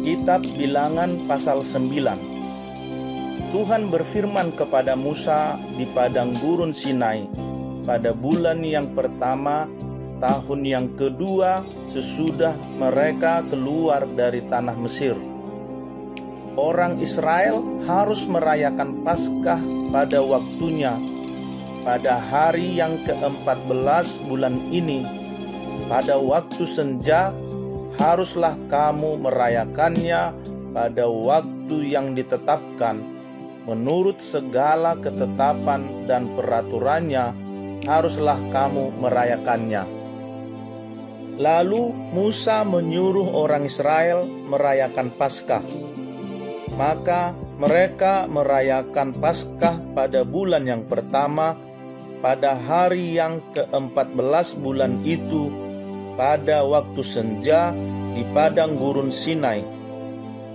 Kitab Bilangan pasal 9. Tuhan berfirman kepada Musa di padang gurun Sinai pada bulan yang pertama, tahun yang kedua sesudah mereka keluar dari tanah Mesir. Orang Israel harus merayakan Paskah pada waktunya, pada hari yang ke-14 bulan ini, pada waktu senja. Haruslah kamu merayakannya pada waktu yang ditetapkan. Menurut segala ketetapan dan peraturannya, haruslah kamu merayakannya. Lalu Musa menyuruh orang Israel merayakan Paskah. Maka mereka merayakan Paskah pada bulan yang pertama, pada hari yang ke-14 bulan itu, pada waktu senja di padang gurun Sinai,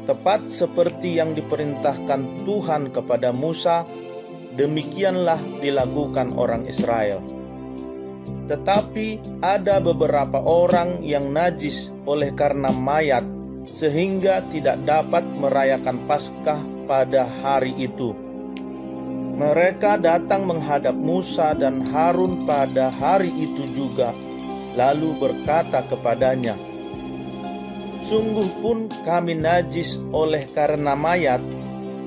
tepat seperti yang diperintahkan Tuhan kepada Musa. Demikianlah dilakukan orang Israel. Tetapi ada beberapa orang yang najis oleh karena mayat, sehingga tidak dapat merayakan Paskah pada hari itu. Mereka datang menghadap Musa dan Harun pada hari itu juga, lalu berkata kepadanya, "Sungguh pun kami najis oleh karena mayat.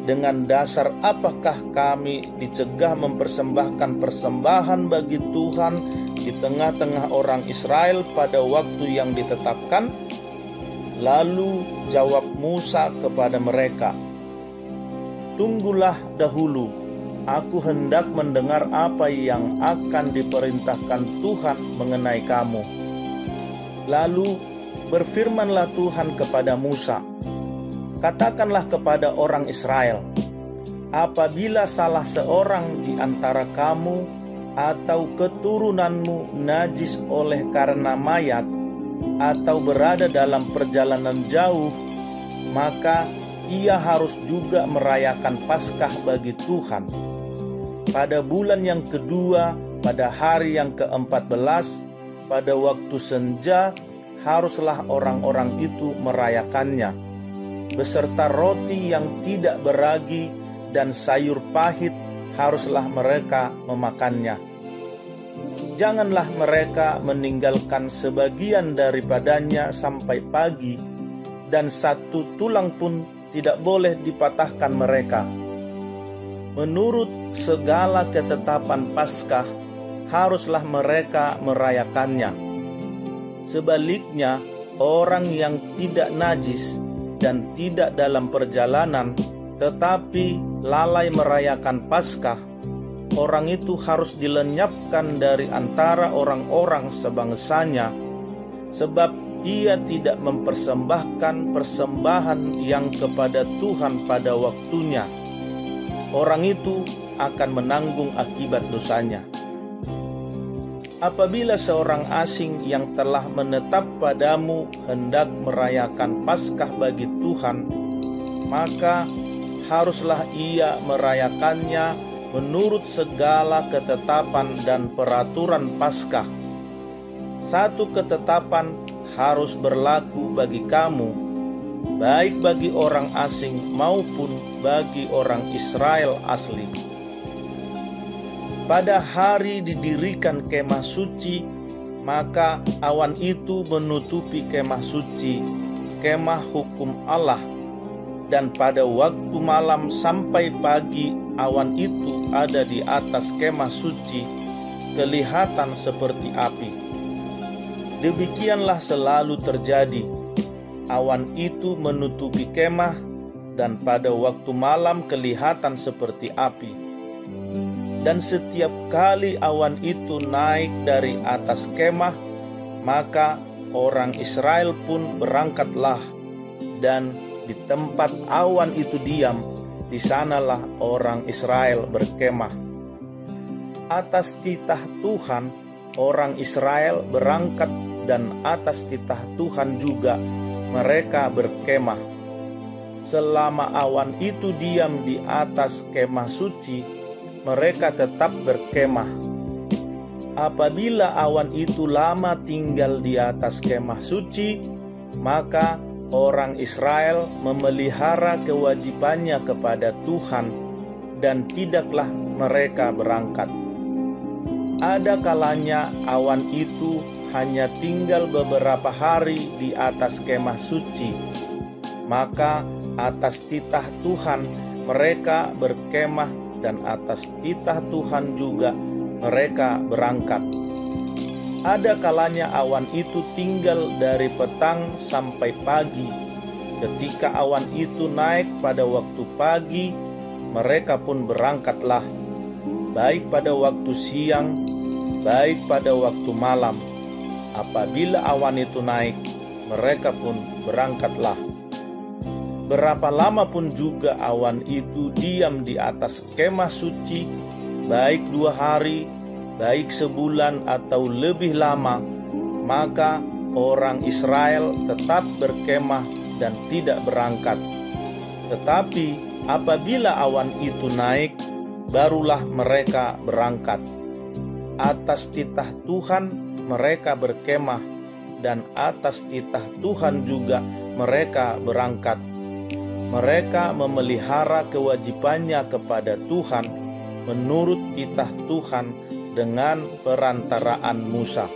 Dengan dasar apakah kami dicegah mempersembahkan persembahan bagi Tuhan di tengah-tengah orang Israel pada waktu yang ditetapkan?" Lalu jawab Musa kepada mereka, "Tunggulah dahulu, aku hendak mendengar apa yang akan diperintahkan Tuhan mengenai kamu." Lalu berfirmanlah Tuhan kepada Musa, "Katakanlah kepada orang Israel, apabila salah seorang di antara kamu atau keturunanmu najis oleh karena mayat, atau berada dalam perjalanan jauh, maka ia harus juga merayakan Paskah bagi Tuhan. Pada bulan yang kedua, pada hari yang ke-14, pada waktu senja, haruslah orang-orang itu merayakannya, beserta roti yang tidak beragi dan sayur pahit haruslah mereka memakannya. Janganlah mereka meninggalkan sebagian daripadanya sampai pagi, dan satu tulang pun tidak boleh dipatahkan mereka. Menurut segala ketetapan Paskah, haruslah mereka merayakannya. Sebaliknya, orang yang tidak najis dan tidak dalam perjalanan, tetapi lalai merayakan Paskah, orang itu harus dilenyapkan dari antara orang-orang sebangsanya, sebab ia tidak mempersembahkan persembahan yang kepada Tuhan pada waktunya. Orang itu akan menanggung akibat dosanya. Apabila seorang asing yang telah menetap padamu hendak merayakan Paskah bagi Tuhan, maka haruslah ia merayakannya menurut segala ketetapan dan peraturan Paskah. Satu ketetapan harus berlaku bagi kamu, baik bagi orang asing maupun bagi orang Israel asli. Pada hari didirikan kemah suci, maka awan itu menutupi kemah suci, kemah hukum Allah, dan pada waktu malam sampai pagi awan itu ada di atas kemah suci, kelihatan seperti api. Demikianlah selalu terjadi. Awan itu menutupi kemah, dan pada waktu malam kelihatan seperti api. Dan setiap kali awan itu naik dari atas kemah, maka orang Israel pun berangkatlah, dan di tempat awan itu diam, di sanalah orang Israel berkemah. Atas titah Tuhan, orang Israel berangkat, dan atas titah Tuhan juga mereka berkemah. Selama awan itu diam di atas kemah suci, mereka tetap berkemah. Apabila awan itu lama tinggal di atas kemah suci, maka orang Israel memelihara kewajibannya kepada Tuhan dan tidaklah mereka berangkat. Ada kalanya awan itu hanya tinggal beberapa hari di atas kemah suci, maka atas titah Tuhan mereka berkemah dan atas titah Tuhan juga mereka berangkat. Ada kalanya awan itu tinggal dari petang sampai pagi. Ketika awan itu naik pada waktu pagi, mereka pun berangkatlah, baik pada waktu siang, baik pada waktu malam. Apabila awan itu naik, mereka pun berangkatlah. Berapa lama pun juga awan itu diam di atas kemah suci, baik 2 hari, baik sebulan atau lebih lama, maka orang Israel tetap berkemah dan tidak berangkat. Tetapi apabila awan itu naik, barulah mereka berangkat. Atas titah Tuhan mereka berkemah, dan atas titah Tuhan juga mereka berangkat. Mereka memelihara kewajibannya kepada Tuhan menurut titah Tuhan dengan perantaraan Musa.